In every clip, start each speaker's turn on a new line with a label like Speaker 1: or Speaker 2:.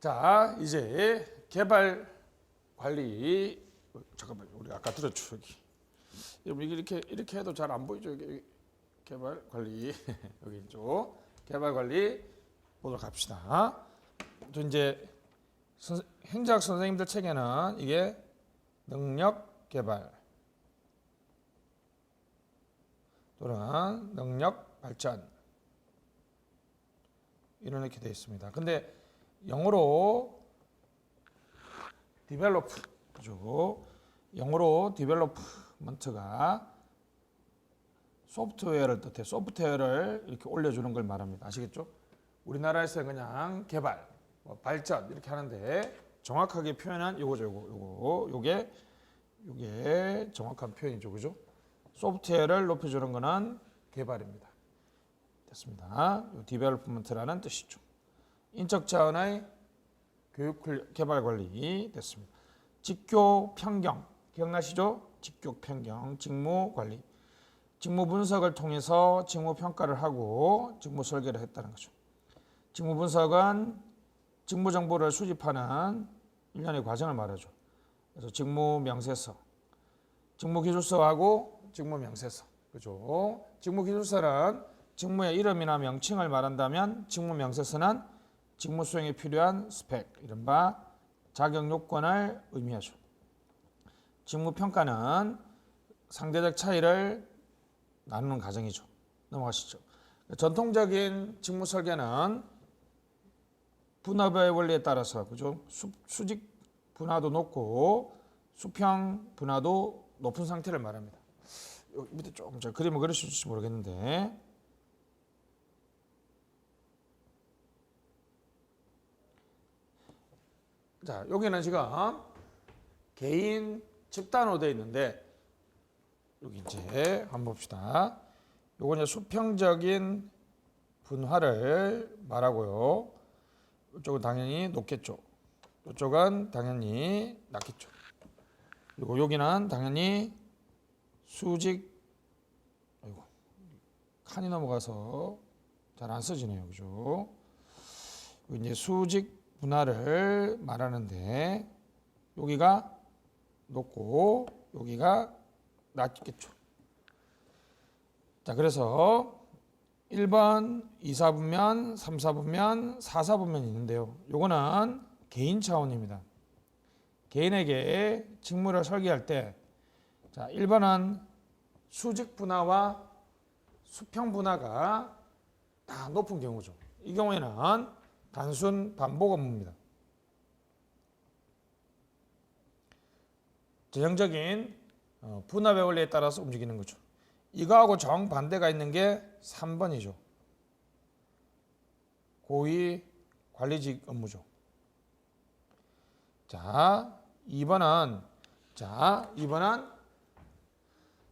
Speaker 1: 자, 이제 개발 관리. 잠깐만, 우리 아까 들었죠 여기. 여러분 이렇게 해도 잘 안 보이죠 여기. 개발 관리 여기 이쪽 개발 관리 보도록 합시다. 또 이제 행정학 선생님들 책에는 이게 능력 개발 또는 능력 발전 이렇게 되어 있습니다. 근데 영어로 develop 그죠? 영어로 development가 소프트웨어를 뜻해. 소프트웨어를 이렇게 올려주는 걸 말합니다. 아시겠죠? 우리나라에서는 그냥 개발, 발전 이렇게 하는데 정확하게 표현한 요거죠. 요게 정확한 표현이죠. 그죠? 소프트웨어를 높여주는 거는 개발입니다. 됐습니다. 디벨롭먼트라는 뜻이죠. 인적 자원의 교육 개발 관리 됐습니다. 직교 평경 기억나시죠? 직교 평경 직무 관리. 직무 분석을 통해서 직무 평가를 하고 직무 설계를 했다는 거죠. 직무 분석은 직무 정보를 수집하는 일련의 과정을 말하죠. 그래서 직무 명세서, 직무 기술서하고 직무 명세서, 그죠? 직무 기술서는 직무의 이름이나 명칭을 말한다면, 직무 명세서는 직무 수행에 필요한 스펙, 이른바 자격 요건을 의미하죠. 직무 평가는 상대적 차이를 나누는 과정이죠. 넘어가시죠. 전통적인 직무 설계는 분업의 원리에 따라서 그죠? 수직 분화도 높고 수평 분화도 높은 상태를 말합니다. 여기 밑에 조금 제가 그림을 그릴 수 있을지 모르겠는데 자 여기는 지금 개인 집단으로 되어 있는데 여기 이제 한번 봅시다. 요건 이제 수평적인 분화를 말하고요. 이쪽은 당연히 높겠죠. 이쪽은 당연히 낮겠죠. 그리고 여기는 당연히 수직, 아이고, 칸이 넘어가서 잘 안 써지네요. 그죠? 이제 수직 분화를 말하는데 여기가 높고 여기가 낮겠죠. 자, 그래서 1번, 2, 4분면, 3, 4분면, 4, 4분면이 있는데요. 요거는 개인 차원입니다. 개인에게 직무를 설계할 때 자, 1번은 수직 분화와 수평 분화가 다 높은 경우죠. 이 경우에는 단순 반복 업무입니다. 전형적인 분압의 원리에 따라서 움직이는 거죠. 이거하고 정반대가 있는 게 3번이죠. 고위 관리직 업무죠. 자, 2번은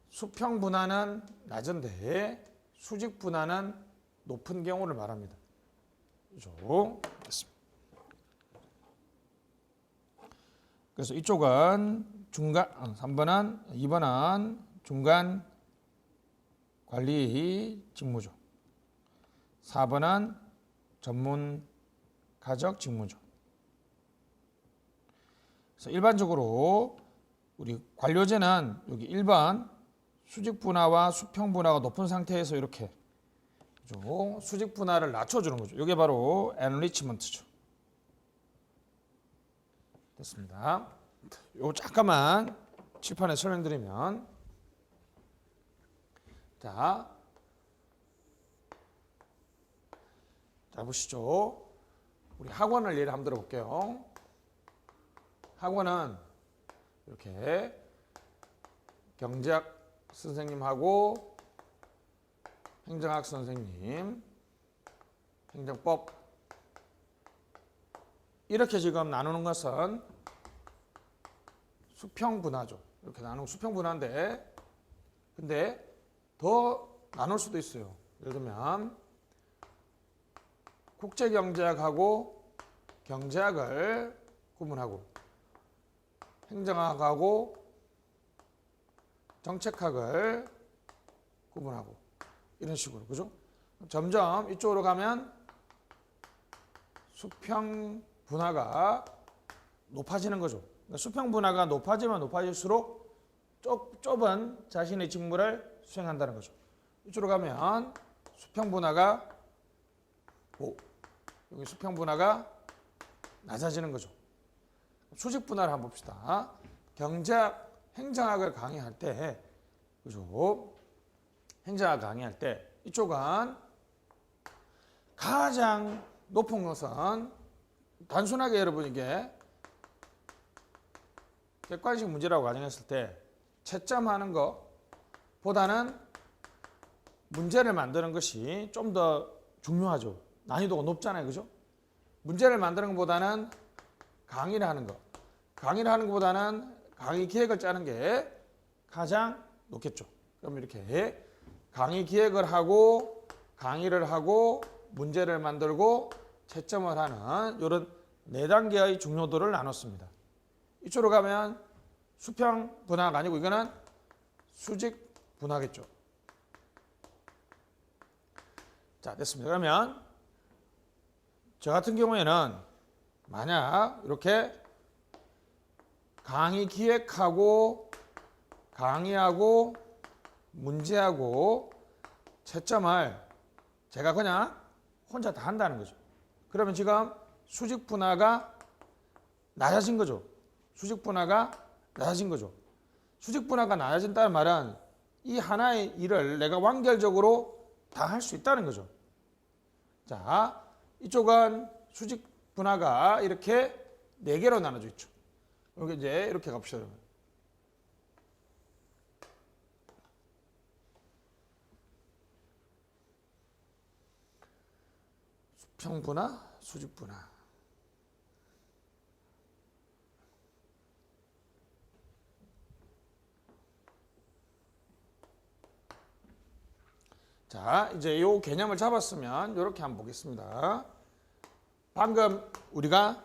Speaker 1: 수평 분화는 낮은데 수직 분화는 높은 경우를 말합니다. 그죠? 됐습니다. 그래서 이쪽은 중간, 3번은, 2번은 중간 관리 직무죠. 4번은 전문 가적 직무죠. 그래서 일반적으로 우리 관료제는 여기 1번 수직 분화와 수평 분화가 높은 상태에서 이렇게 그죠? 수직 분화를 낮춰주는 거죠. 이게 바로 엔리치먼트죠. 됐습니다. 요 잠깐만 칠판에 설명드리면 자 보시죠. 우리 학원을 예를 한번 들어볼게요. 학원은 이렇게 경제학 선생님하고 행정학 선생님, 행정법 이렇게 지금 나누는 것은 수평 분화죠. 이렇게 나누는 수평 분화인데 근데 더 나눌 수도 있어요. 예를 들면 국제경제학하고 경제학을 구분하고 행정학하고 정책학을 구분하고 이런 식으로 그죠? 점점 이쪽으로 가면 수평 분화가 높아지는 거죠. 그러니까 수평 분화가 높아지면 높아질수록 좁은 자신의 직무를 수행한다는 거죠. 이쪽으로 가면 수평 분화가 여기 수평 분화가 낮아지는 거죠. 수직 분화를 한번 봅시다. 경제학, 행정학을 강의할 때, 그죠? 행정학 강의할 때 이쪽은 가장 높은 것은 단순하게 여러분 이게 객관식 문제라고 가정했을 때 채점하는 것보다는 문제를 만드는 것이 좀 더 중요하죠. 난이도가 높잖아요. 그죠? 문제를 만드는 것보다는 강의를 하는 것. 강의를 하는 것보다는 강의 기획을 짜는 게 가장 높겠죠. 그럼 이렇게 강의 기획을 하고 강의를 하고 문제를 만들고 채점을 하는 이런 4단계의 중요도를 나눴습니다. 이쪽으로 가면 수평 분화가 아니고 이거는 수직 분화겠죠. 자, 됐습니다. 그러면 저 같은 경우에는 만약 이렇게 강의 기획하고 강의하고 문제하고 채점을 제가 그냥 혼자 다 한다는 거죠. 그러면 지금 수직 분화가 낮아진 거죠. 수직 분화가 낮아진 거죠. 수직 분화가 낮아진다는 말은 이 하나의 일을 내가 완결적으로 다 할 수 있다는 거죠. 자, 이쪽은 수직 분화가 이렇게 4개로 나눠져 있죠. 여기 이제 이렇게 갑시다. 수평 분화, 수직 분화. 자, 이제 이 개념을 잡았으면 이렇게 한번 보겠습니다. 방금 우리가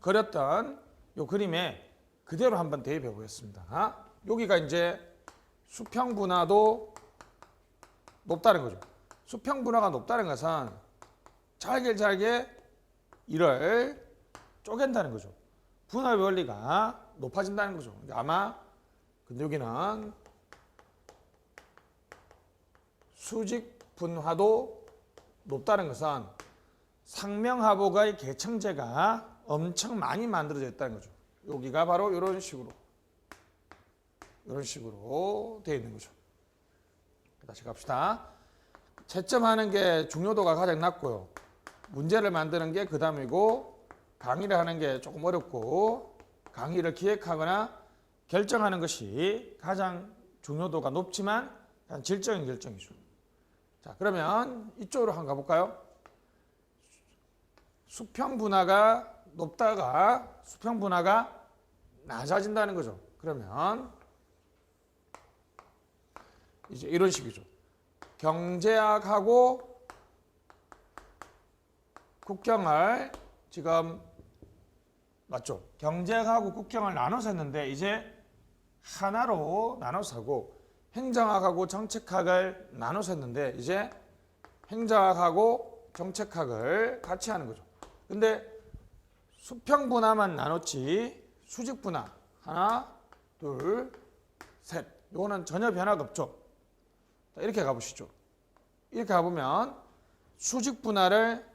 Speaker 1: 그렸던 이 그림에 그대로 한번 대입해 보겠습니다. 여기가 이제 수평 분화도 높다는 거죠. 수평 분화가 높다는 것은 잘게 이를 쪼갠다는 거죠. 분화의 원리가 높아진다는 거죠. 아마 근데 여기는 수직 분화도 높다는 것은 상명하복의 계층제가 엄청 많이 만들어져 있다는 거죠. 여기가 바로 이런 식으로 되어 있는 거죠. 다시 갑시다. 채점하는 게 중요도가 가장 낮고요. 문제를 만드는 게 그 다음이고 강의를 하는 게 조금 어렵고 강의를 기획하거나 결정하는 것이 가장 중요도가 높지만 질적인 결정이죠. 자, 그러면 이쪽으로 한번 가볼까요? 수평 분화가 높다가 수평 분화가 낮아진다는 거죠. 그러면 이제 이런 식이죠. 경제학하고 국경을 지금 맞죠? 경제학하고 국경을 나눠서 했는데 이제 하나로 나눠서 하고 행정학하고 정책학을 나눠서 했는데 이제 행정학하고 정책학을 같이 하는 거죠. 근데 수평 분화만 나눴지 수직 분화 하나, 둘, 셋 이거는 전혀 변화가 없죠. 이렇게 가보시죠. 이렇게 가보면 수직 분화를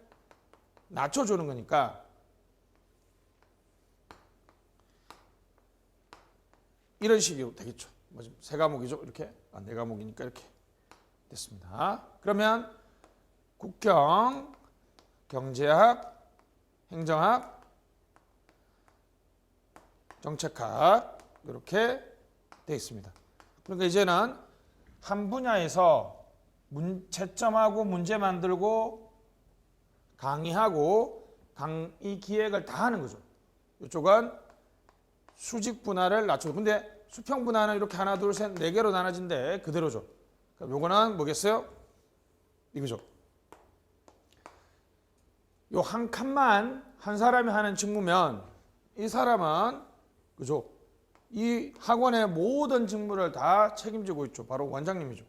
Speaker 1: 낮춰주는 거니까 이런 식이 되겠죠. 세 과목이죠. 이렇게 4과목이니까 이렇게 됐습니다. 그러면 국경, 경제학, 행정학, 정책학 이렇게 되어 있습니다. 그러니까 이제는 한 분야에서 채점하고 문제 만들고 강의하고 강의 기획을 다 하는 거죠. 이쪽은 수직 분화를 낮춰. 근데 수평 분화는 이렇게 하나, 둘, 셋, 4개로 나눠진데 그대로죠. 그럼 요거는 뭐겠어요? 이거죠. 요 한 칸만 한 사람이 하는 직무면 이 사람은 그죠? 이 학원의 모든 직무를 다 책임지고 있죠. 바로 원장님이죠.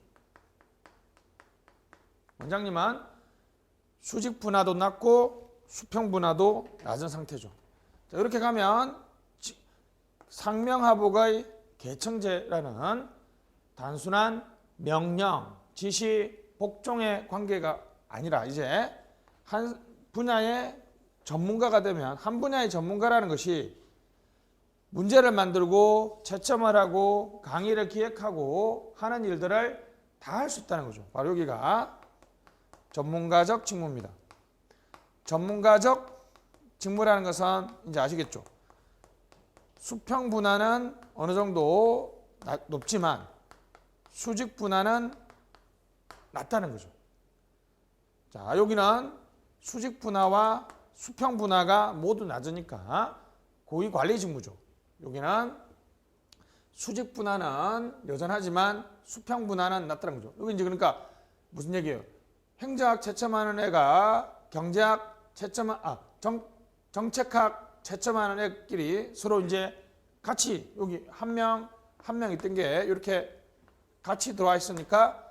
Speaker 1: 원장님은 수직 분화도 낮고 수평 분화도 낮은 상태죠. 자, 이렇게 가면 상명하복의 계층제라는 단순한 명령, 지시, 복종의 관계가 아니라 이제 한 분야의 전문가가 되면 한 분야의 전문가라는 것이 문제를 만들고 채점을 하고 강의를 기획하고 하는 일들을 다 할 수 있다는 거죠. 바로 여기가 전문가적 직무입니다. 전문가적 직무라는 것은 이제 아시겠죠? 수평 분화는 어느 정도 높지만 수직 분화는 낮다는 거죠. 자, 여기는 수직 분화와 수평 분화가 모두 낮으니까 고위 관리 직무죠. 여기는 수직 분화는 여전하지만 수평 분화는 낮다는 거죠. 여기 이제 그러니까 무슨 얘기예요? 행정학 채점하는 애가 경제학 정책학 채점하는 애끼리 서로 이제 같이 여기 한 명 있던 게 이렇게 같이 들어와 있으니까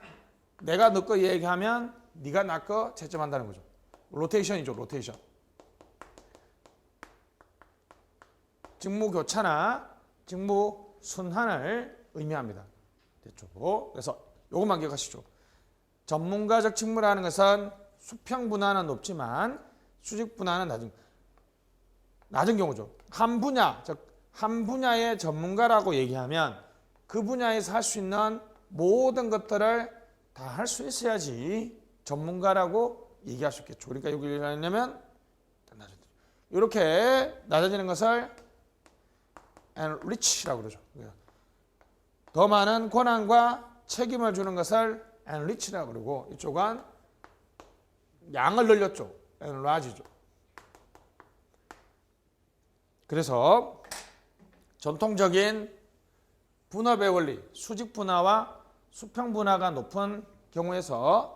Speaker 1: 내가 너 거 얘기하면 네가 나 거 채점한다는 거죠. 로테이션이죠, 로테이션. 직무 교차나 직무 순환을 의미합니다. 됐죠? 그래서 이것만 기억하시죠. 전문가적 직무라는 것은 수평 분화는 높지만 수직 분화는 낮은 경우죠. 한 분야, 즉 한 분야의 전문가라고 얘기하면 그 분야에서 할 수 있는 모든 것들을 다 할 수 있어야지 전문가라고 얘기할 수 있겠죠. 그러니까 여기를 하려면 이렇게 낮아지는 것을 enrich라고 그러죠. 더 많은 권한과 책임을 주는 것을 enrich라고 그러고 이쪽은 양을 늘렸죠. enlarge죠. 그래서 전통적인 분업의 원리, 수직 분화와 수평 분화가 높은 경우에서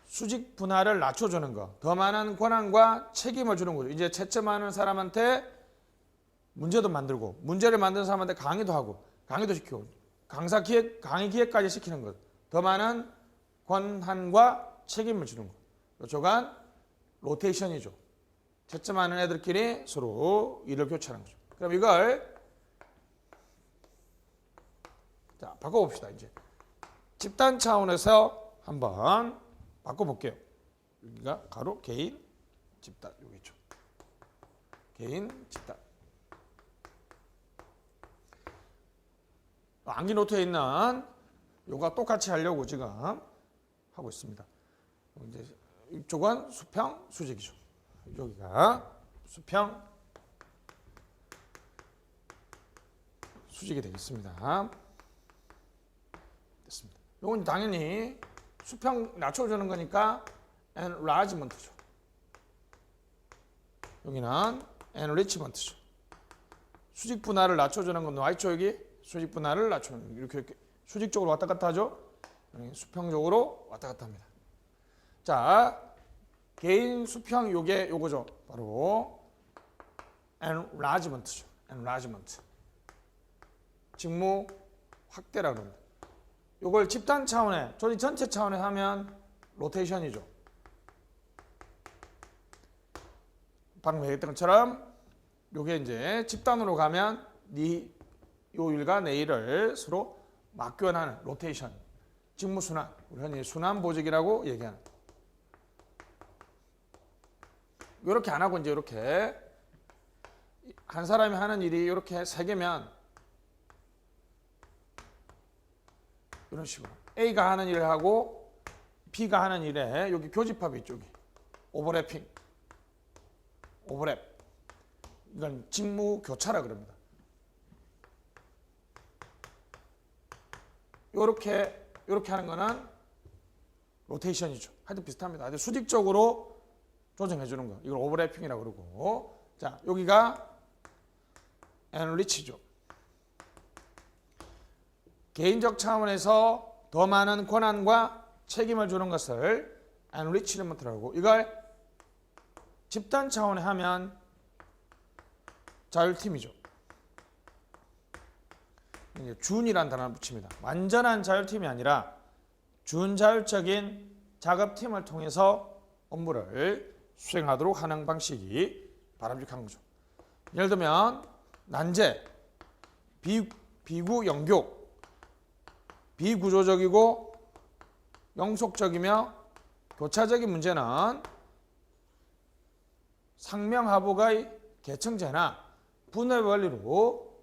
Speaker 1: 수직 분화를 낮춰주는 거, 더 많은 권한과 책임을 주는 거죠. 이제 채점하는 사람한테 문제도 만들고, 문제를 만드는 사람한테 강의도 하고, 강의도 시키고, 강의 기획까지 시키는 것, 더 많은 권한과 책임을 주는 것. 이쪽은 로테이션이죠. 채점하는 애들끼리 서로 일을 교차하는 거죠. 그럼 이걸 자 바꿔봅시다. 이제 집단 차원에서 한번 바꿔볼게요. 여기가 가로 개인 집단 여기죠. 개인 집단. 암기 노트에 있는 요가 똑같이 하려고 지금 하고 있습니다. 이제 이쪽은 수평 수직이죠. 여기가 수평 수직이 되겠습니다. 됐습니다. 이건 당연히 수평 낮춰주는 거니까 enlargement죠. 여기는 enrichment죠. 수직 분할을 낮춰주는 건 Y쪽 여기 수직 분할을 낮추는 이렇게 수직 쪽으로 왔다 갔다 하죠. 수평 쪽으로 왔다 갔다 합니다. 자, 개인 수평 요거죠. 바로 enlargement죠. enlargement. 직무 확대라고 합니다. 요걸 집단 차원에, 조직 전체 차원에 하면 로테이션이죠. 방금 얘기했던 것처럼 요게 이제 집단으로 가면 요 일과 내 일을 서로 맞교환하는 로테이션. 직무 순환. 우리 흔히 순환 보직이라고 얘기하는. 이렇게 안 하고 이제 이렇게 한 사람이 하는 일이 이렇게 세 개면 이런 식으로 A가 하는 일을 하고 B가 하는 일에 여기 교집합이 있죠. 여기 오버랩핑, 오버랩. 이건 직무 교차라 그럽니다. 이렇게 하는 거는 로테이션이죠. 하여튼 비슷합니다. 하여튼 수직적으로 조정해 주는 거. 이걸 오버래핑이라고 그러고. 자, 여기가 enrich죠. 개인적 차원에서 더 많은 권한과 책임을 주는 것을 enrichment라고. 이걸 집단 차원에 하면 자율팀이죠. 준이라는 단어를 붙입니다. 완전한 자율팀이 아니라 준자율적인 작업팀을 통해서 업무를 수행하도록 하는 방식이 바람직한 거죠. 예를 들면 난제, 비구 영교, 비구조적이고 영속적이며 교차적인 문제는 상명하복의 계층제나 분해 원리로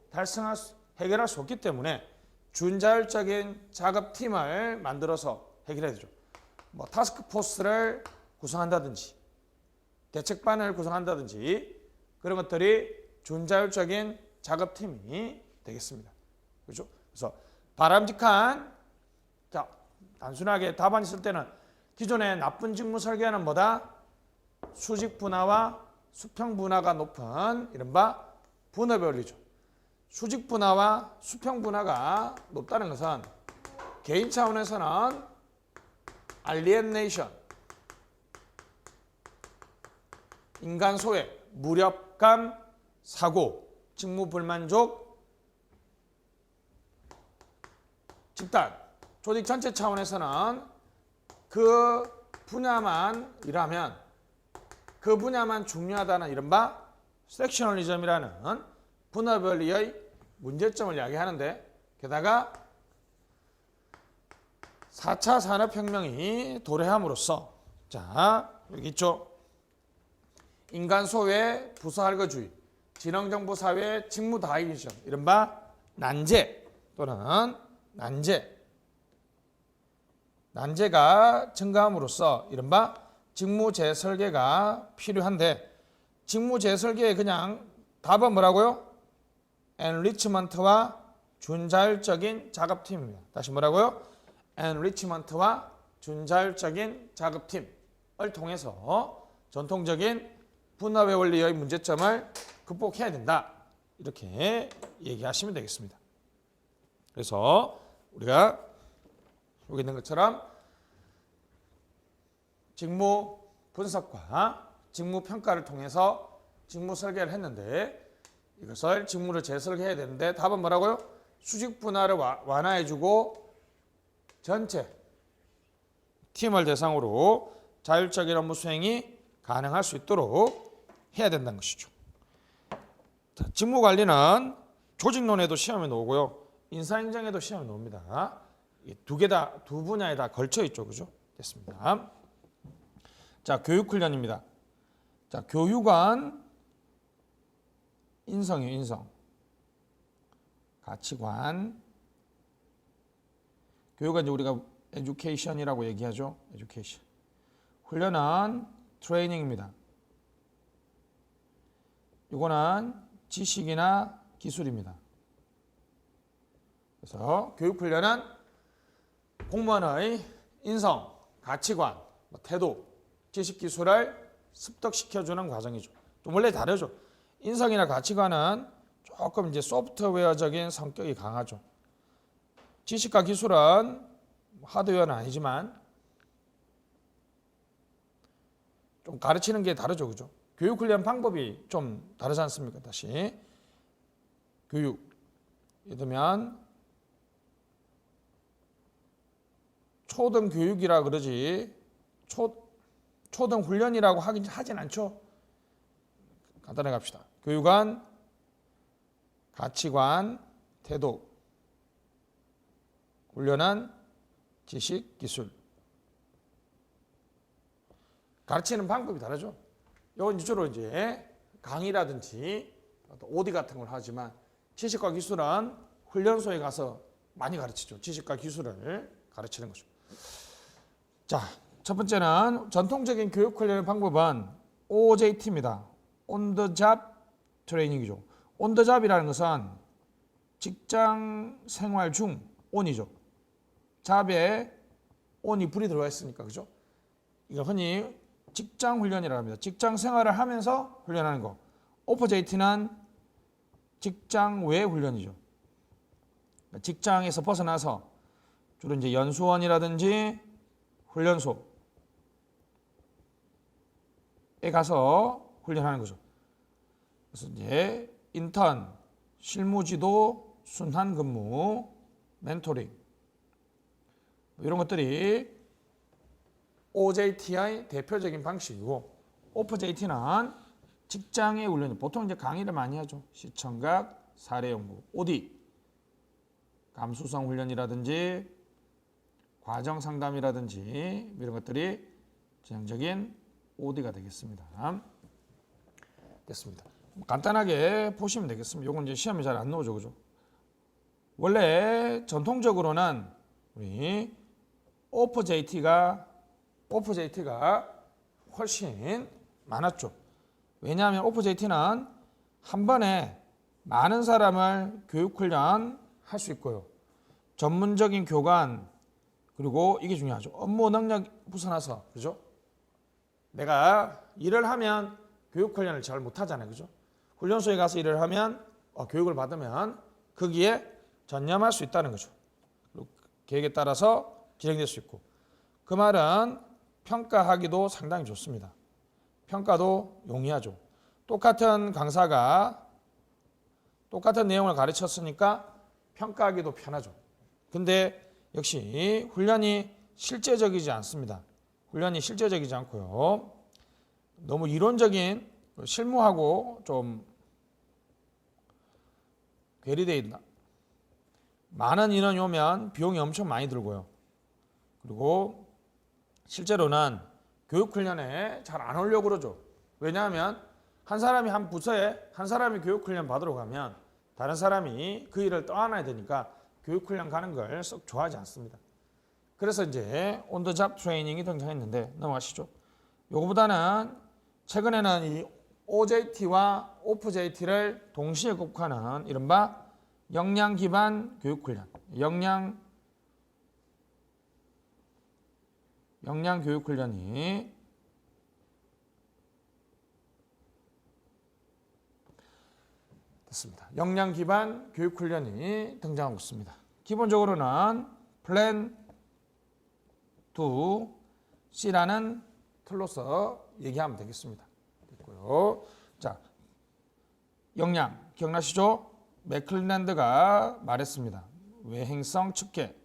Speaker 1: 해결할 수 없기 때문에 준자율적인 작업팀을 만들어서 해결해야 되죠. 뭐 타스크포스를 구성한다든지 대책반을 구성한다든지 그런 것들이 준자율적인 작업팀이 되겠습니다. 그렇죠? 그래서 바람직한, 자, 단순하게 답안 있을 때는 기존의 나쁜 직무 설계는 뭐다? 수직 분화와 수평 분화가 높은 이른바 분업의 원리죠. 수직 분화와 수평 분화가 높다는 것은 개인 차원에서는 알리에네이션, 인간 소외, 무력감, 사고, 직무 불만족, 집단, 조직 전체 차원에서는 그 분야만 일하면 그 분야만 중요하다는 이른바 섹셔널리즘이라는 분업원리의 문제점을 이야기하는데, 게다가 4차 산업혁명이 도래함으로써, 자, 여기 있죠. 인간 소외, 부서할거주의, 지능정보사회 직무 다이비전, 이른바 난제 또는 난제가 증가함으로써 이른바 직무 재설계가 필요한데, 직무 재설계의 그냥 답은 뭐라고요? 엔리치먼트와 준자율적인 작업팀입니다. 다시 뭐라고요? 엔리치먼트와 준자율적인 작업팀을 통해서 전통적인 분업의 원리의 문제점을 극복해야 된다. 이렇게 얘기하시면 되겠습니다. 그래서 우리가 여기 있는 것처럼 직무 분석과 직무 평가를 통해서 직무 설계를 했는데, 이것을 직무를 재설계해야 되는데 답은 뭐라고요? 수직 분할을 완화해주고 전체 팀을 대상으로 자율적인 업무 수행이 가능할 수 있도록 해야 된다는 것이죠. 자, 직무 관리는 조직론에도 시험에 나오고요, 인사행정에도 시험에 나옵니다. 두 분야에 다 걸쳐 있죠, 그죠? 됐습니다. 자, 교육훈련입니다. 자, 교육은 인성이에요, 인성. 가치관. 교육은 이제 우리가 에듀케이션이라고 얘기하죠. 에듀케이션. 훈련은 트레이닝입니다. 이거는 지식이나 기술입니다. 그래서 교육훈련은 공무원의 인성, 가치관, 태도, 지식, 기술을 습득시켜주는 과정이죠. 좀 원래 다르죠. 인성이나 가치관은 조금 이제 소프트웨어적인 성격이 강하죠. 지식과 기술은 하드웨어는 아니지만 좀 가르치는 게 다르죠, 그죠? 교육훈련 방법이 좀 다르지 않습니까? 다시 교육, 예를 들면 초등교육이라 그러지 초등훈련이라고 하진 않죠. 간단하게 갑시다. 교육은 가치관, 태도, 훈련은 지식, 기술. 가르치는 방법이 다르죠. 이건 주로 이제 강의라든지 OD 같은 걸 하지만, 지식과 기술은 훈련소에 가서 많이 가르치죠. 지식과 기술을 가르치는 거죠. 자, 첫 번째는 전통적인 교육 훈련의 방법은 OJT입니다. On the job 트레이닝이죠. On the job이라는 것은 직장 생활 중 on이죠. job에 on이 불이 들어가 있으니까, 그죠? 이거 흔히 직장 훈련이라고 합니다. 직장 생활을 하면서 훈련하는 거. OJT는 직장 외 훈련이죠. 직장에서 벗어나서 주로 이제 연수원이라든지 훈련소에 가서 훈련하는 거죠. 그래서 이제 인턴, 실무지도, 순환 근무, 멘토링 이런 것들이 OJT의 대표적인 방식이고, OPJT는 직장의 훈련, 보통 이제 강의를 많이 하죠. 시청각, 사례 연구, OD, 감수성 훈련이라든지 과정 상담이라든지 이런 것들이 전형적인 OD가 되겠습니다. 됐습니다. 간단하게 보시면 되겠습니다. 이건 이제 시험에 잘 안 나오죠, 그죠? 원래 전통적으로는 우리 OPJT가 훨씬 많았죠. 왜냐하면 OPJT는 한 번에 많은 사람을 교육훈련 할 수 있고요. 전문적인 교관, 그리고 이게 중요하죠. 업무 능력 벗어나서, 그죠? 내가 일을 하면 교육훈련을 잘 못하잖아요, 그죠? 훈련소에 가서 일을 하면 교육을 받으면 거기에 전념할 수 있다는 거죠. 그리고 계획에 따라서 진행될 수 있고, 그 말은 평가하기도 상당히 좋습니다. 평가도 용이하죠. 똑같은 강사가 똑같은 내용을 가르쳤으니까 평가하기도 편하죠. 근데 역시 훈련이 실제적이지 않습니다. 훈련이 실제적이지 않고요. 너무 이론적인 실무하고 좀 괴리되어 있다. 많은 인원이 오면 비용이 엄청 많이 들고요. 그리고 실제로는 교육훈련에 잘 안 오려고 그러죠. 왜냐하면 한 사람이 한 부서에 한 사람이 교육훈련 받으러 가면 다른 사람이 그 일을 떠안아야 되니까 교육훈련 가는 걸 썩 좋아하지 않습니다. 그래서 이제 온더잡 트레이닝이 등장했는데 넘어가시죠. 요거보다는 최근에는 이 OJT와 OPJT를 동시에 국하는 이른바 역량 기반 교육훈련, 역량 교육훈련이 됐습니다. 역량 기반 교육훈련이 등장하고 있습니다. 기본적으로는 플랜 2C라는 틀로서 얘기하면 되겠습니다. 됐고요. 자, 역량 기억나시죠? 맥클랜드가 말했습니다. 외행성 측계.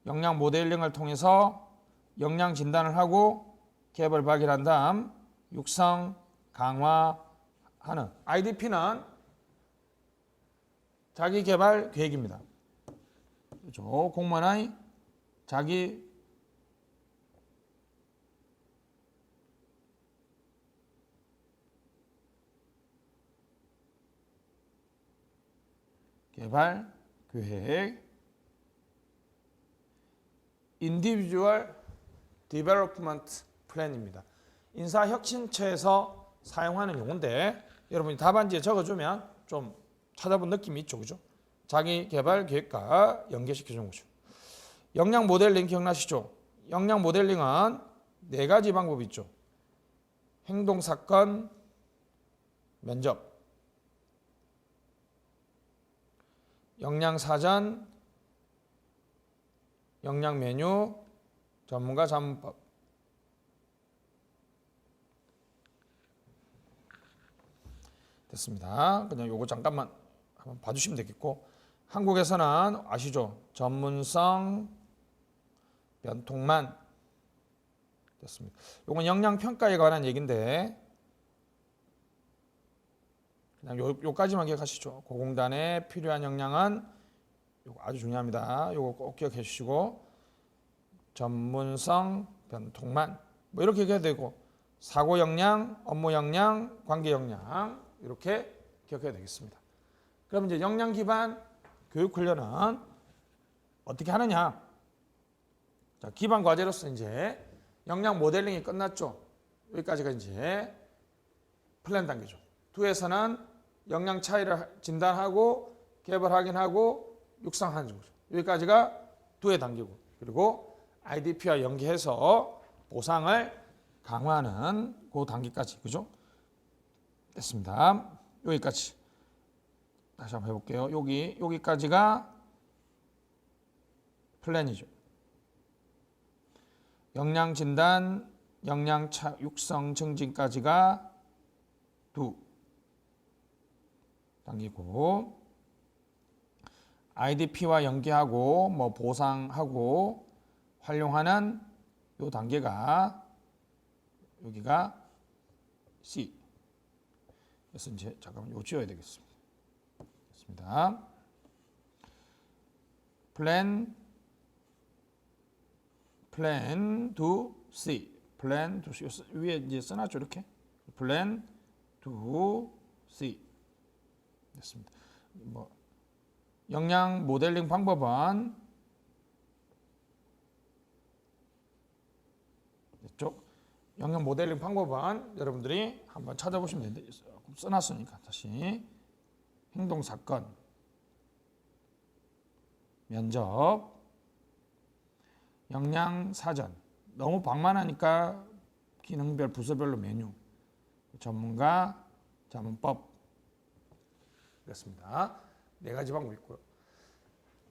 Speaker 1: 역량 모델링을 통해서 역량 진단을 하고 갭을 발견한 다음 육성 강화하는 IDP는 자기 개발 계획입니다. 그렇죠? 공무원의 자기 개발 계획 Individual Development Plan입니다. 인사혁신처에서 사용하는 용어인데 여러분이 답안지에 적어주면 좀 찾아본 느낌이 있죠, 그죠? 자기 개발 계획과 연계시켜주는 거죠. 역량 모델링 기억나시죠? 역량 모델링은 4가지 방법이 있죠. 행동 사건, 면접, 역량 사전, 역량 메뉴, 전문가 자문법. 됐습니다. 그냥 요거 잠깐만 한번 봐주시면 되겠고, 한국에서는 아시죠? 전문성, 변통만. 됐습니다. 요건 역량 평가에 관한 얘기인데 그냥 요까지만 기억하시죠. 고공단에 필요한 역량은 요거 아주 중요합니다. 요거 꼭 기억해 주시고, 전문성, 변통만 뭐 이렇게 얘기해도 되고, 사고 역량, 업무 역량, 관계 역량 이렇게 기억해야 되겠습니다. 그럼 이제 역량 기반 교육 훈련은 어떻게 하느냐? 자, 기반 과제로서 이제 역량 모델링이 끝났죠. 여기까지가 이제 플랜 단계죠. 2에서는 역량 차이를 진단하고 개발 확인하고 육성하는 거죠. 여기까지가 2의 단계고, 그리고 IDP와 연계해서 보상을 강화하는 그 단계까지, 그죠? 됐습니다. 여기까지 다시 한번 해볼게요. 여기까지가 플랜이죠. 역량 진단, 역량 육성 증진까지가 2 단계고, IDP와 연계하고 뭐 보상하고 활용하는 요 단계가 여기가 C. 그래서 이제 잠깐만 요 지워야 되겠습니다. 됐습니다. plan to C. plan to C. 위에 이제 써놨죠, 이렇게. plan to C. 됐습니다. 뭐 역량 모델링 방법은 이쪽 역량 모델링 방법은 여러분들이 한번 찾아보시면 되는데 써놨으니까 다시 행동 사건 면접 역량 사전 너무 방만하니까 기능별 부서별로 메뉴 전문가 자문법 그렇습니다. 네 가지 방법이 있고요.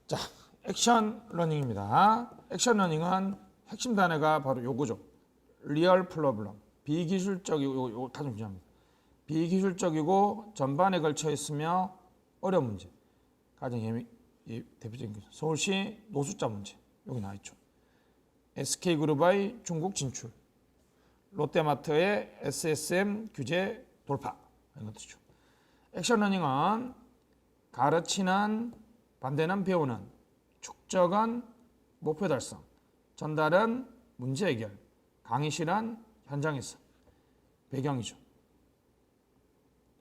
Speaker 1: 자, 액션 러닝입니다. 액션 러닝은 핵심 단어가 바로 요거죠. 리얼 프로블럼. 비기술적이고 요거 다 좀 중요합니다. 비기술적이고 전반에 걸쳐 있으며 어려운 문제. 가장 대표적인 게 서울시 노숙자 문제. 여기 나와 있죠. SK그룹의 중국 진출. 롯데마트의 SSM 규제 돌파. 이런 것이죠. 액션 러닝은 가르치는 반대는 배우는 축적은 목표 달성 전달은 문제 해결 강의실은 현장에서 배경이죠.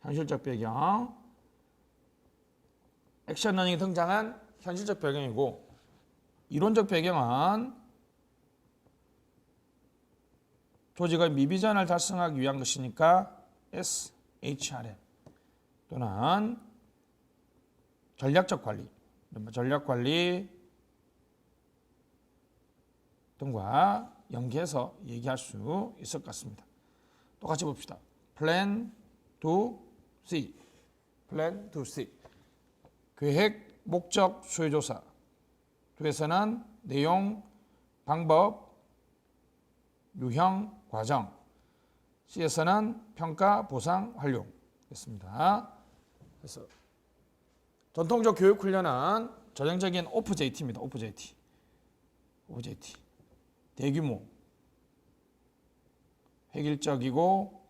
Speaker 1: 현실적 배경 액션 러닝이 등장한 현실적 배경이고 이론적 배경은 조직의 미비전을 달성하기 위한 것이니까 SHRM 또는 전략적 관리, 전략 관리 등과 연계해서 얘기할 수 있을 것 같습니다. 똑같이 봅시다. Plan to C. Plan to C. 계획, 목적, 수요조사. 2에서는 내용, 방법, 유형, 과정. C에서는 평가, 보상, 활용. 됐습니다. 그래서 전통적 교육 훈련은 전형적인 OPJT입니다. OPJT. 대규모, 획일적이고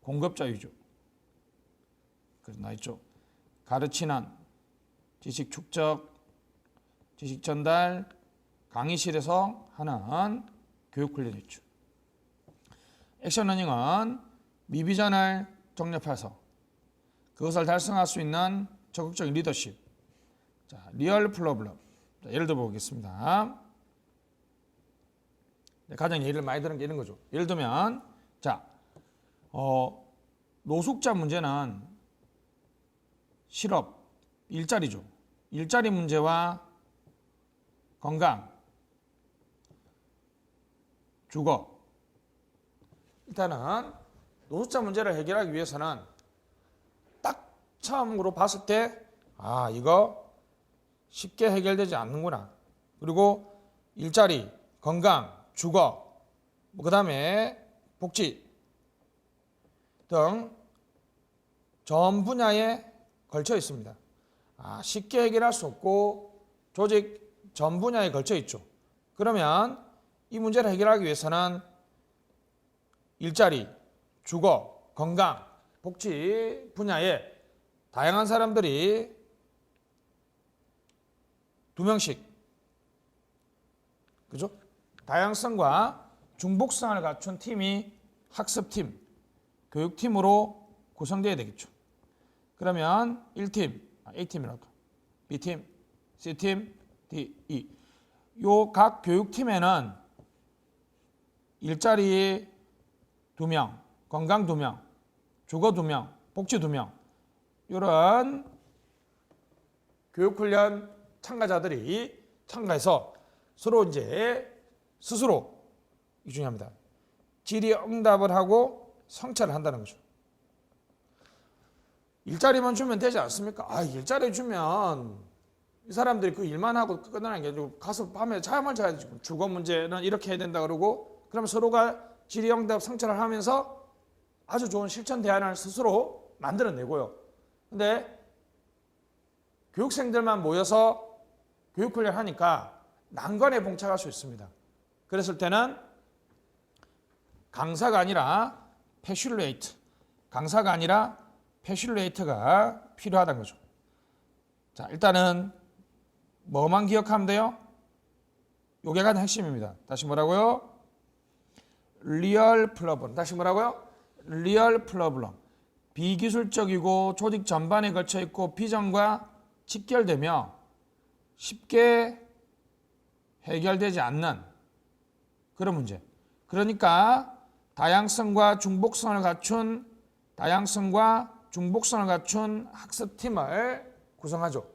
Speaker 1: 공급자 위주. 그래서 나 있죠. 가르치는 지식 축적, 지식 전달, 강의실에서 하는 교육 훈련 위주. 액션 러닝은 미비전을 정립해서 그것을 달성할 수 있는 적극적인 리더십. 자, 리얼 프로블럼. 자, 예를 들어 보겠습니다. 가장 예를 많이 드는 게 이런 거죠. 예를 들면, 자, 노숙자 문제는 실업, 일자리죠. 일자리 문제와 건강, 주거. 일단은 노숙자 문제를 해결하기 위해서는 딱 처음으로 봤을 때, 아, 이거 쉽게 해결되지 않는구나. 그리고 일자리, 건강, 주거, 그 다음에 복지 등 전 분야에 걸쳐 있습니다. 아, 쉽게 해결할 수 없고 조직 전 분야에 걸쳐 있죠. 그러면 이 문제를 해결하기 위해서는 일자리, 주거, 건강, 복지 분야에 다양한 사람들이 2명씩, 그죠? 다양성과 중복성을 갖춘 팀이 학습팀, 교육팀으로 구성되어야 되겠죠. 그러면 1팀, A팀이라고, B팀, C팀, D, E. 요 각 교육팀에는 일자리 2명, 건강 2명, 주거 2명, 복지 2명, 이런 교육훈련 참가자들이 참가해서 서로 이제 스스로 이 중요합니다. 질의응답을 하고 성찰을 한다는 거죠. 일자리만 주면 되지 않습니까? 아, 일자리 주면 이 사람들이 그 일만 하고 끝나는 게 아니고 가서 밤에 잠을 자야지. 주거 문제는 이렇게 해야 된다 그러고 그러면 서로가 질의응답 성찰을 하면서 아주 좋은 실천 대안을 스스로 만들어내고요. 근데 교육생들만 모여서 교육훈련 하니까 난관에 봉착할 수 있습니다. 그랬을 때는 강사가 아니라 패슐레이트, 강사가 아니라 패슐레이트가 필요하다는 거죠. 자, 일단은 뭐만 기억하면 돼요? 요게 가장 핵심입니다. 다시 뭐라고요? 리얼 프로블럼. 다시 뭐라고요? 리얼 프로블럼. 비기술적이고 조직 전반에 걸쳐 있고 비전과 직결되며 쉽게 해결되지 않는 그런 문제. 그러니까 다양성과 중복성을 갖춘 학습팀을 구성하죠.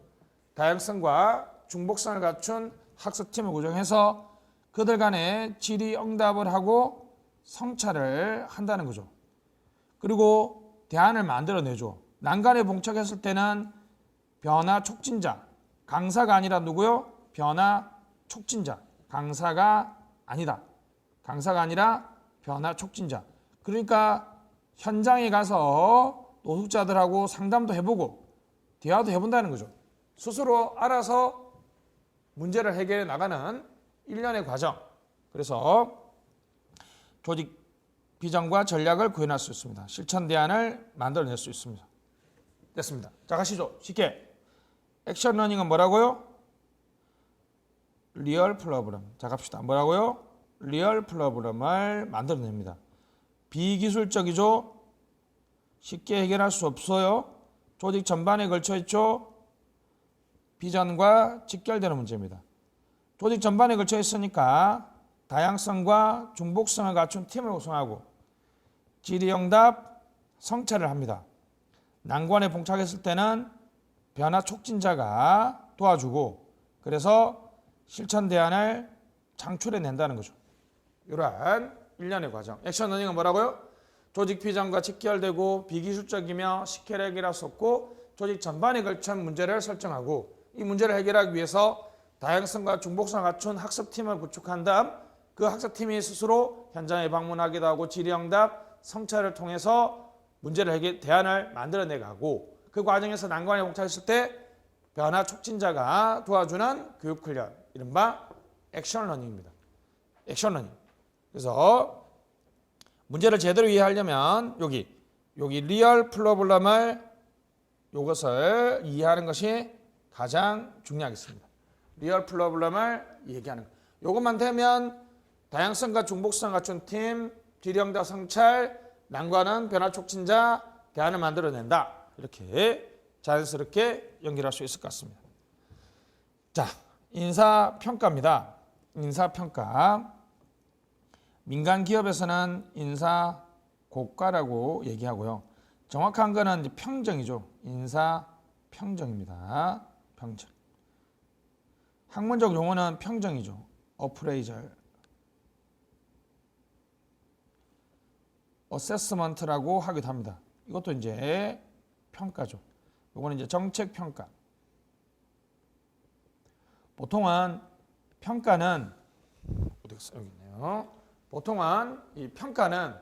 Speaker 1: 다양성과 중복성을 갖춘 학습팀을 구성해서 그들 간에 질의응답을 하고 성찰을 한다는 거죠. 그리고 대안을 만들어내죠. 난관에 봉착했을 때는 변화 촉진자, 강사가 아니라 누구요? 변화 촉진자, 강사가 아니다. 강사가 아니라 변화 촉진자. 그러니까 현장에 가서 노숙자들하고 상담도 해보고 대화도 해본다는 거죠. 스스로 알아서 문제를 해결해 나가는 일련의 과정. 그래서 조직 비전과 전략을 구현할 수 있습니다. 실천 대안을 만들어낼 수 있습니다. 됐습니다. 자, 가시죠. 쉽게. 액션 러닝은 뭐라고요? 리얼 프로블럼. 자, 갑시다. 뭐라고요? 리얼 프로블럼을 만들어냅니다. 비기술적이죠. 쉽게 해결할 수 없어요. 조직 전반에 걸쳐 있죠. 비전과 직결되는 문제입니다. 조직 전반에 걸쳐 있으니까 다양성과 중복성을 갖춘 팀을 구성하고 질의응답, 성찰을 합니다. 난관에 봉착했을 때는 변화 촉진자가 도와주고 그래서 실천 대안을 창출해낸다는 거죠. 이러한 일련의 과정. 액션 러닝은 뭐라고요? 조직 비전과 직결되고 비기술적이며 쉽게 해결할 수 없고 조직 전반에 걸친 문제를 설정하고 이 문제를 해결하기 위해서 다양성과 중복성을 갖춘 학습팀을 구축한 다음 그 학습팀이 스스로 현장에 방문하기도 하고 질의응답, 성찰을 통해서 문제를 해결, 대안을 만들어내가고 그 과정에서 난관에 봉착했을 때 변화 촉진자가 도와주는 교육훈련, 이른바 액션 러닝입니다. 액션 러닝. 그래서 문제를 제대로 이해하려면 여기 리얼 프로블럼을 이것을 이해하는 것이 가장 중요하겠습니다. 리얼 프로블럼을 얘기하는 것. 이것만 되면 다양성과 중복성 갖춘 팀, 질의응답 성찰, 난관은 변화 촉진자, 대안을 만들어낸다. 이렇게 자연스럽게 연결할 수 있을 것 같습니다. 자, 인사평가입니다. 인사평가. 민간 기업에서는 인사고과라고 얘기하고요. 정확한 거는 이제 평정이죠. 인사평정입니다. 평정. 학문적 용어는 평정이죠. 어프레이절, 어세스먼트라고 하기도 합니다. 이것도 이제 평가죠. 이거는 이제 정책 평가. 보통은 평가는 여기 있네요. 보통은 이 평가는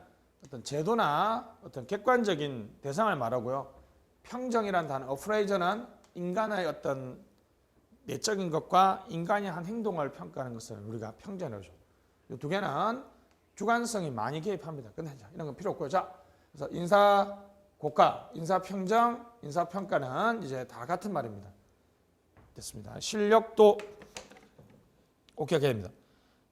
Speaker 1: 어떤 제도나 어떤 객관적인 대상을 말하고요. 평정이란 단어, 어프레이저는 인간의 어떤 내적인 것과 인간이 한 행동을 평가하는 것을 우리가 평정이라고 하죠. 이 두 개는 주관성이 많이 개입합니다. 근데 이런 건 필요 없고요. 자, 그래서 인사고과, 인사평정, 인사평가는 이제 다 같은 말입니다. 됐습니다. 실력도 오케이 됩니다.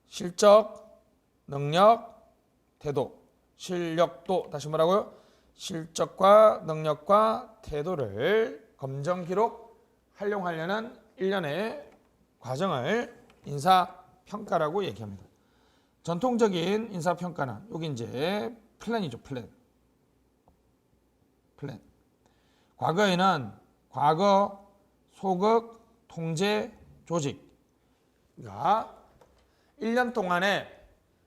Speaker 1: 실적, 능력, 태도. 실력도 다시 뭐라고요? 실적과 능력과 태도를 검정 기록 활용하려는 일련의 과정을 인사평가라고 얘기합니다. 전통적인 인사평가는 여기 이제 플랜이죠. 플랜. 과거에는 과거 소극 통제 조직가 1년 동안에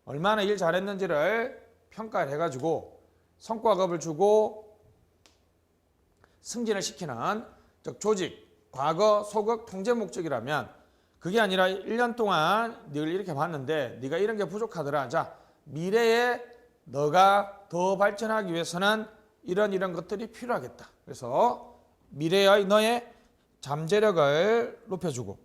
Speaker 1: 얼마나 일 잘했는지를 평가를 해가지고 성과급을 주고 승진을 시키는 즉 조직, 과거 소극 통제 목적이라면 그게 아니라 1년 동안 늘 이렇게 봤는데 네가 이런 게 부족하더라. 자, 미래에 너가 더 발전하기 위해서는 이런 것들이 필요하겠다. 그래서 미래의 너의 잠재력을 높여주고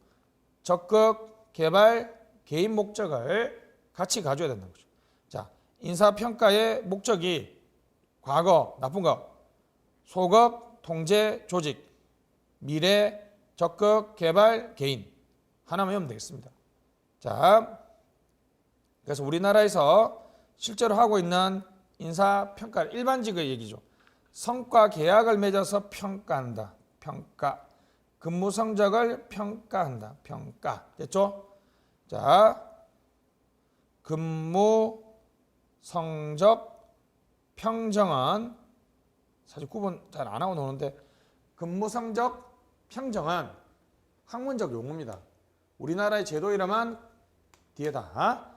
Speaker 1: 적극 개발 개인 목적을 같이 가져야 된다는 거죠. 자, 인사평가의 목적이 과거, 나쁜 거, 소극, 통제, 조직, 미래, 적극, 개발, 개인. 하나만 외우면 되겠습니다. 자, 그래서 우리나라에서 실제로 하고 있는 인사평가 일반직의 얘기죠. 성과 계약을 맺어서 평가한다. 평가. 근무 성적을 평가한다. 평가. 됐죠? 자, 근무 성적 평정은 사실 구분 잘 안 하고 노는데 근무 성적 평정은 학문적 용어입니다. 우리나라의 제도 이름은 뒤에다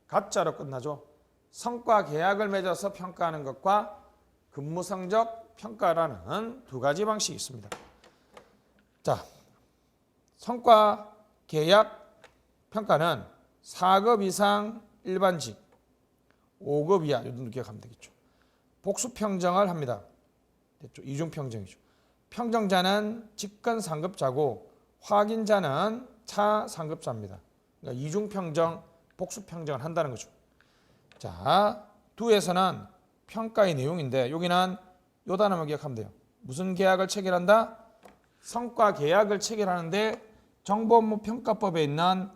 Speaker 1: 가짜로 끝나죠. 성과 계약을 맺어서 평가하는 것과 근무 성적 평가라는 두 가지 방식이 있습니다. 자, 성과 계약 평가는 4급 이상 일반직, 5급 이하 이 정도 기억하면 되겠죠. 복수 평정을 합니다. 됐죠? 이중 평정이죠. 평정자는 직권 상급자고 확인자는 차 상급자입니다. 그러니까 이중 평정, 복수 평정을 한다는 거죠. 자, 2에서는 평가의 내용인데 여기는 요 단어만 기억하면 돼요. 무슨 계약을 체결한다? 성과 계약을 체결하는데 정보업무평가법에 있는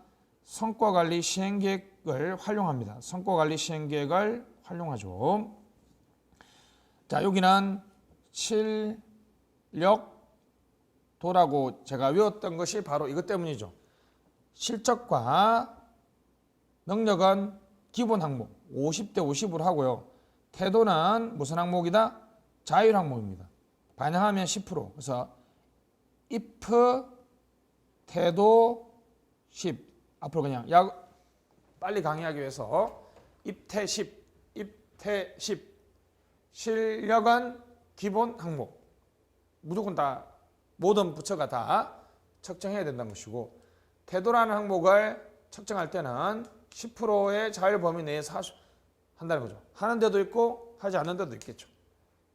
Speaker 1: 성과관리 시행계획을 활용합니다. 성과관리 시행계획을 활용하죠. 자, 여기는 실력도라고 제가 외웠던 것이 바로 이것 때문이죠. 실적과 능력은 기본 항목 50대 50으로 하고요. 태도는 무슨 항목이다? 자율 항목입니다. 반영하면 10%. 그래서 if 태도 10. 앞으로 그냥 빨리 강의하기 위해서 입태 10, 입태 10. 실력은 기본 항목. 무조건 다 모든 부처가 다 측정해야 된다는 것이고 태도라는 항목을 측정할 때는 10%의 자율 범위 내에서 한다는 거죠. 하는 데도 있고 하지 않는 데도 있겠죠.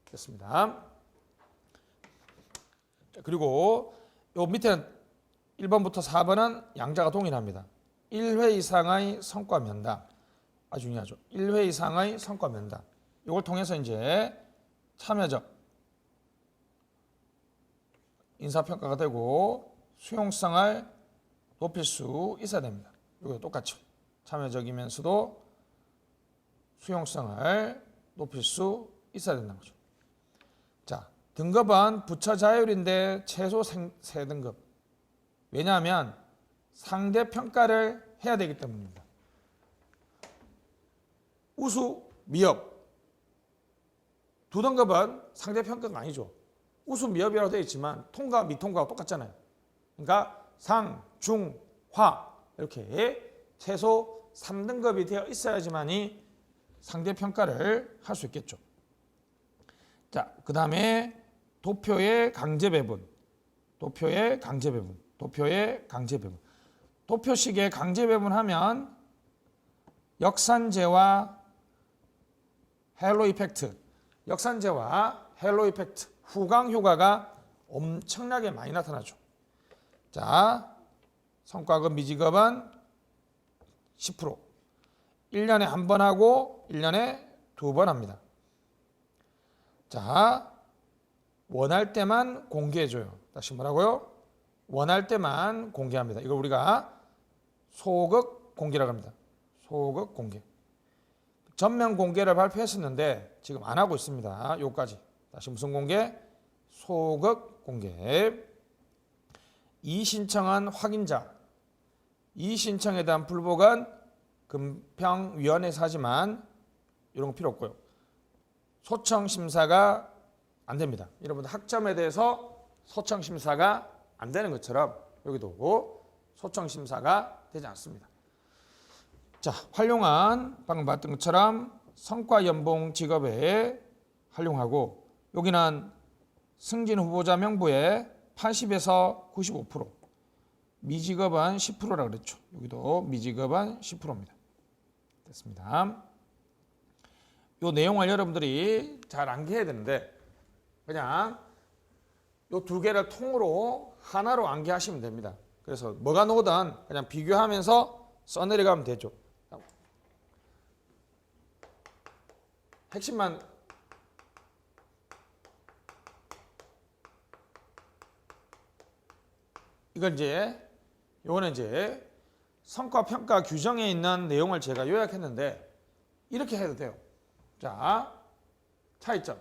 Speaker 1: 됐습니다. 그리고 요 밑에는 1번부터 4번은 양자가 동일합니다. 1회 이상의 성과 면담. 아주 중요하죠. 1회 이상의 성과 면담. 이걸 통해서 이제 참여적 인사평가가 되고 수용성을 높일 수 있어야 됩니다. 이거 똑같죠. 참여적이면서도 수용성을 높일 수 있어야 된다는 거죠. 자, 등급은 부처 자율인데 최소 3등급. 왜냐하면 상대 평가를 해야 되기 때문입니다. 우수, 미흡. 2등급은 상대 평가가 아니죠. 우수, 미흡이라고 되어 있지만 통과, 미통과가 똑같잖아요. 그러니까 상, 중, 화 이렇게 최소 3등급이 되어 있어야지만이 상대 평가를 할 수 있겠죠. 자, 그 다음에 도표의 강제 배분, 도표의 강제 배분, 도표의 강제 배분. 도표식의 강제 배분하면 역산제와 헬로 이펙트, 역산제와 헬로 이펙트, 후광 효과가 엄청나게 많이 나타나죠. 자, 성과급 미지급은 10%. 1년에 한 번 하고 1년에 2번 합니다. 자, 원할 때만 공개해줘요. 다시 뭐라고요? 원할 때만 공개합니다. 이걸 우리가 소극 공개라고 합니다. 소극 공개. 전면 공개를 발표했었는데 지금 안 하고 있습니다. 요까지. 다시 무슨 공개? 소극 공개. 이 신청한 확인자. 이 신청에 대한 불복은 금평위원회에서 하지만 이런 거 필요 없고요. 소청 심사가 안 됩니다. 여러분들 학점에 대해서 소청 심사가 안 되는 것처럼 여기도 소청 심사가 되지 않습니다. 자, 활용한 방금 봤던 것처럼 성과 연봉 직업에 활용하고 여기는 승진 후보자 명부에 80에서 95%, 미직업은 10%라 그랬죠. 여기도 미직업은 10%입니다. 됐습니다. 이 내용을 여러분들이 잘 암기해야 되는데 그냥 이 두 개를 통으로 하나로 암기하시면 됩니다. 그래서 뭐가 나오든 그냥 비교하면서 써내려가면 되죠. 핵심만 요거는 이제 성과 평가 규정에 있는 내용을 제가 요약했는데 이렇게 해도 돼요. 자, 차이점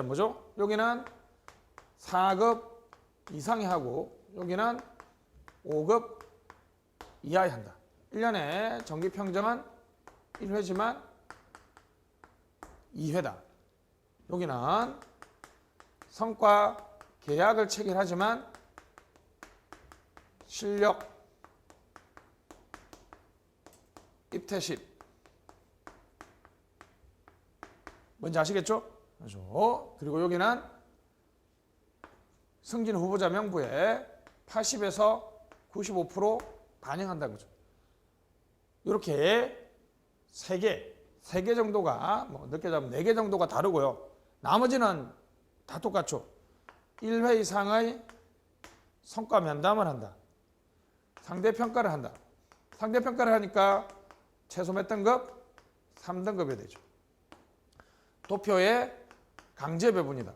Speaker 1: 뭐죠? 여기는 4급 이상이 하고 여기는 5급 이하에 한다. 1년에 정기평정은 1회지만 2회다. 여기는 성과 계약을 체결하지만 실력 입퇴실 뭔지 아시겠죠? 그렇죠. 그리고 여기는 승진 후보자 명부에 80에서 95% 반영한다는 거죠. 이렇게 3개 정도가 뭐 늦게 잡으면 4개 정도가 다르고요. 나머지는 다 똑같죠. 1회 이상의 성과 면담을 한다. 상대평가를 한다. 상대평가를 하니까 최소 몇 등급? 3등급이 되죠. 도표의 강제 배분이다.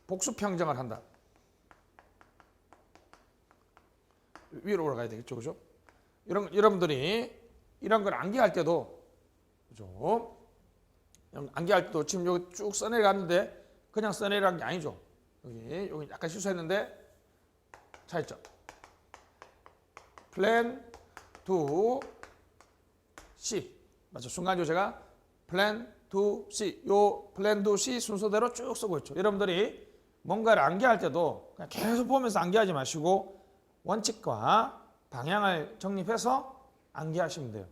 Speaker 1: 복수 평정을 한다. 위로 올라가야 되겠죠, 그죠? 여러분들이 이런 걸 암기할 때도, 그죠? 암기할 때도 지금 여기 쭉 써내려갔는데 그냥 써내려간 게 아니죠. 여기 약간 실수했는데 차이점. 플랜 to C 맞죠? 순간적으로 제가 플랜 to C 요 플랜 to C 순서대로 쭉 쓰고 있죠. 여러분들이 뭔가를 암기할 때도 그냥 계속 보면서 암기하지 마시고 원칙과 방향을 정립해서 암기하시면 돼요.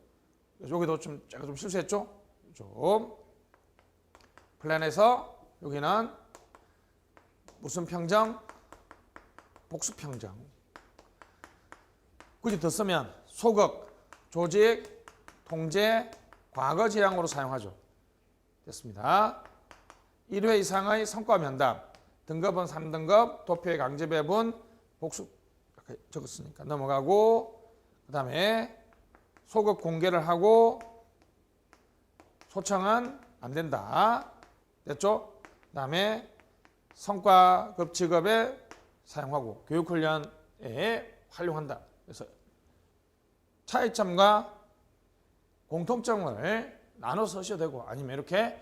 Speaker 1: 여기도 제가 좀 실수했죠? 좀 플랜에서 여기는 무슨 평정? 복수 평정. 굳이 더 쓰면 소극, 조직, 통제, 과거 지향으로 사용하죠. 됐습니다. 1회 이상의 성과 면담, 등급은 3등급, 도표의 강제 배분, 복수 적었으니까 넘어가고 그 다음에 소극 공개를 하고 소청은 안 된다. 됐죠? 그 다음에 성과급 직업에 사용하고 교육훈련에 활용한다. 그래서 차이점과 공통점을 나눠서 쓰셔도 되고 아니면 이렇게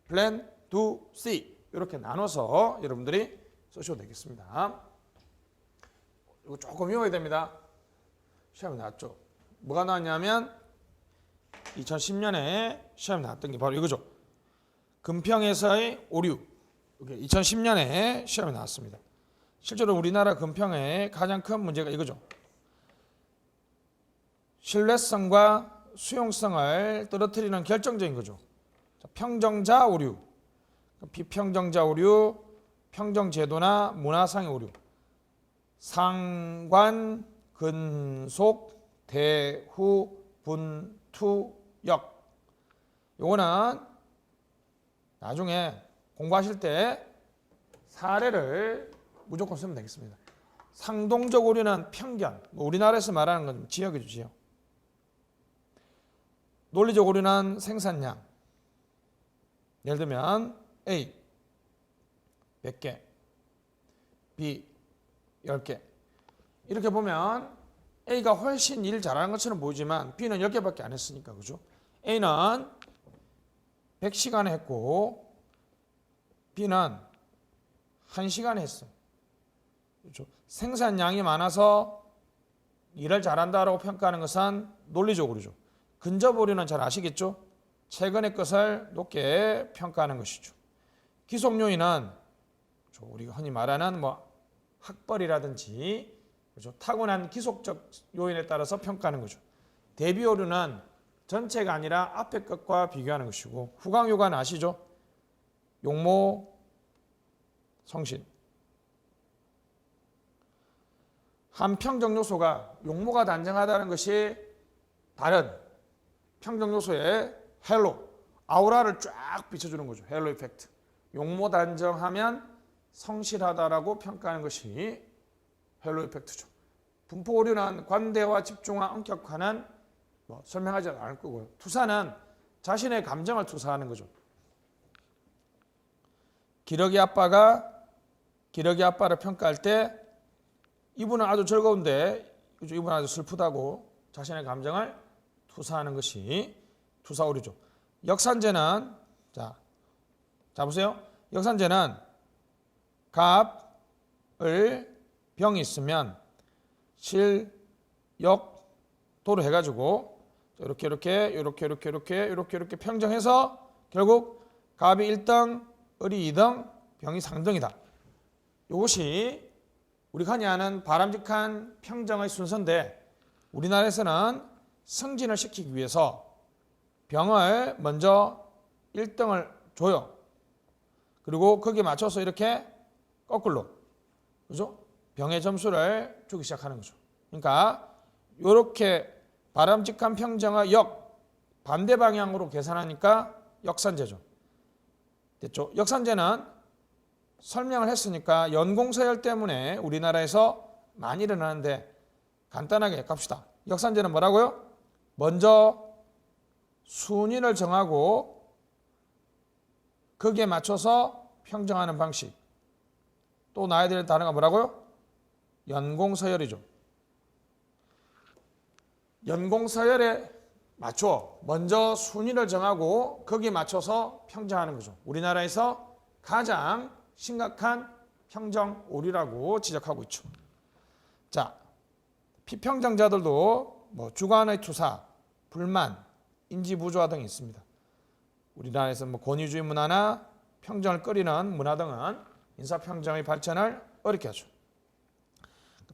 Speaker 1: plan to see 이렇게 나눠서 여러분들이 쓰셔도 되겠습니다. 이거 조금 외워야 됩니다. 시험에 나왔죠. 뭐가 나왔냐면 2010년에 시험에 나왔던 게 바로 이거죠. 금평에서의 오류. 이게 2010년에 시험에 나왔습니다. 실제로 우리나라 금평의 가장 큰 문제가 이거죠. 신뢰성과 수용성을 떨어뜨리는 결정적인 거죠. 평정자 오류, 비평정자 오류, 평정제도나 문화상의 오류, 상관, 근속, 대후, 분투, 역. 요거는 나중에 공부하실 때 사례를 무조건 쓰면 되겠습니다. 상동적 오류는 편견, 우리나라에서 말하는 건 지역이죠, 지역. 논리적 오류는 생산량. 예를 들면 A 100개, B 10개. 이렇게 보면 A가 훨씬 일 잘하는 것처럼 보이지만 B는 10개밖에 안 했으니까, 그죠? A는 100시간에 했고 B는 1시간에 했어요. 그렇죠? 생산량이 많아서 일을 잘한다라고 평가하는 것은 논리적 오류죠. 근접 오류는 잘 아시겠죠? 최근의 것을 높게 평가하는 것이죠. 기속 요인은 우리가 흔히 말하는 학벌이라든지 그렇죠? 타고난 기속적 요인에 따라서 평가하는 거죠. 대비 오류는 전체가 아니라 앞에 것과 비교하는 것이고 후광 요가는 아시죠? 용모 성신. 한 평정 요소가 용모가 단정하다는 것이 다른 평정 요소의 헬로, 아우라를 쫙 비춰주는 거죠. 헬로 이펙트. 용모 단정하면 성실하다라고 평가하는 것이 헬로 이펙트죠. 분포 오류는 관대와 집중화, 엄격화는 뭐 설명하지 않을 거고요. 투사는 자신의 감정을 투사하는 거죠. 기러기 아빠가 기러기 아빠를 평가할 때 이분은 아주 즐거운데 이분은 아주 슬프다고 자신의 감정을 투사하는 것이 투사오류죠. 역산제는 자 보세요. 역산제는 갑을 병이 있으면 실, 역, 도로 해가지고 이렇게 평정해서 결국 갑이 1등, 을이 2등, 병이 상등이다. 이것이 우리가 흔히 아는 바람직한 평정의 순서인데 우리나라에서는 승진을 시키기 위해서 병을 먼저 1등을 줘요. 그리고 거기에 맞춰서 이렇게 거꾸로, 그죠? 병의 점수를 주기 시작하는 거죠. 그러니까 이렇게 바람직한 평정의 역 반대 방향으로 계산하니까 역산제죠. 됐죠? 역산제는 설명을 했으니까 연공서열 때문에 우리나라에서 많이 일어나는데 간단하게 갑시다. 역산제는 뭐라고요? 먼저 순위를 정하고 거기에 맞춰서 평정하는 방식. 또 나와야 될 단어가 뭐라고요? 연공서열이죠. 연공서열에 맞춰 먼저 순위를 정하고 거기에 맞춰서 평정하는 거죠. 우리나라에서 가장 심각한 평정 오류라고 지적하고 있죠. 자, 피평정자들도 뭐 주관의 투사, 불만, 인지부조화 등이 있습니다. 우리나라에서 뭐 권위주의 문화나 평정을 꺼리는 문화 등은 인사평정의 발전을 어렵게 하죠.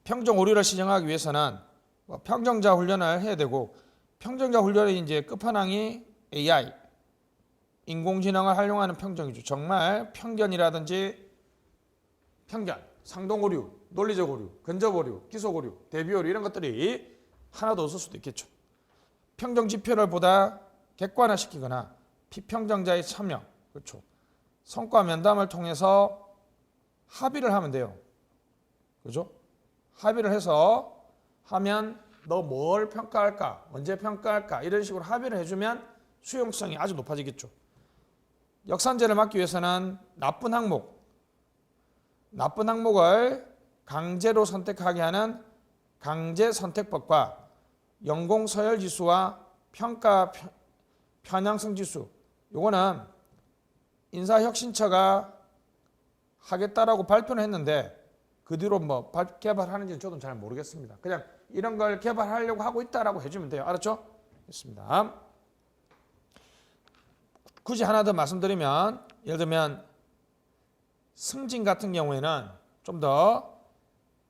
Speaker 1: 평정 오류를 시정하기 위해서는 뭐 평정자 훈련을 해야 되고 평정자 훈련의 이제 끝판왕이 AI, 인공지능을 활용하는 평정이죠. 정말 편견이라든지 편견, 상동 오류, 논리적 오류, 근접 오류, 기속 오류, 대비 오류 이런 것들이 하나도 없을 수도 있겠죠. 평정 지표를 보다 객관화시키거나 피평정자의 참여, 그렇죠. 성과 면담을 통해서 합의를 하면 돼요. 그죠? 합의를 해서 하면 너 뭘 평가할까? 언제 평가할까? 이런 식으로 합의를 해주면 수용성이 아주 높아지겠죠. 역산제를 막기 위해서는 나쁜 항목을 강제로 선택하게 하는 강제 선택법과 연공서열 지수와 평가 편향성 지수, 요거는 인사혁신처가 하겠다라고 발표는 했는데 그 뒤로 뭐 개발하는지는 저도 잘 모르겠습니다. 그냥 이런 걸 개발하려고 하고 있다라고 해주면 돼요. 알았죠? 됐습니다. 굳이 하나 더 말씀드리면 예를 들면 승진 같은 경우에는 좀 더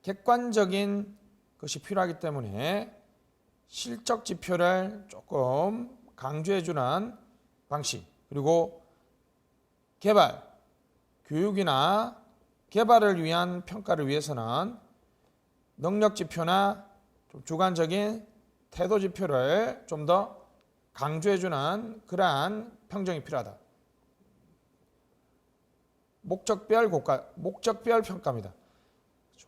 Speaker 1: 객관적인 것이 필요하기 때문에 실적 지표를 조금 강조해주는 방식, 그리고 개발, 교육이나 개발을 위한 평가를 위해서는 능력 지표나 좀 주관적인 태도 지표를 좀 더 강조해주는 그러한 평정이 필요하다. 목적별 평가입니다.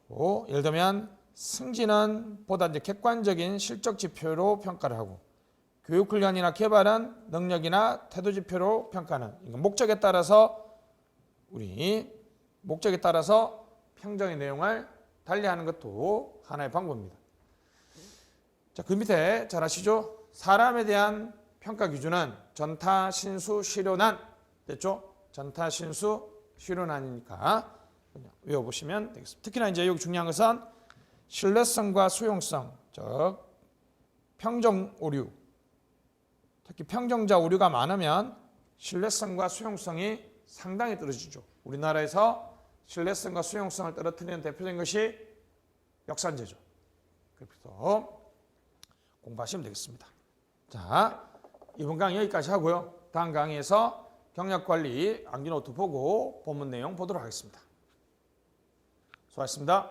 Speaker 1: 그렇죠? 예를 들면 승진은 보다 이제 객관적인 실적 지표로 평가를 하고 교육훈련이나 개발은 능력이나 태도 지표로 평가하는 목적에 따라서 평정의 내용을 달리하는 것도 하나의 방법입니다. 자, 그 밑에 잘 아시죠? 사람에 대한 평가 기준은 전타, 신수, 실효난 됐죠? 전타, 신수, 실효난이니까 그냥 외워보시면 되겠습니다. 특히나 이제 여기 중요한 것은 신뢰성과 수용성, 즉 평정 오류, 특히 평정자 오류가 많으면 신뢰성과 수용성이 상당히 떨어지죠. 우리나라에서 신뢰성과 수용성을 떨어뜨리는 대표적인 것이 역산제죠. 그래서 공부하시면 되겠습니다. 자, 이번 강의 여기까지 하고요. 다음 강의에서 경력관리 암기노트 보고 본문 내용 보도록 하겠습니다. 수고하셨습니다.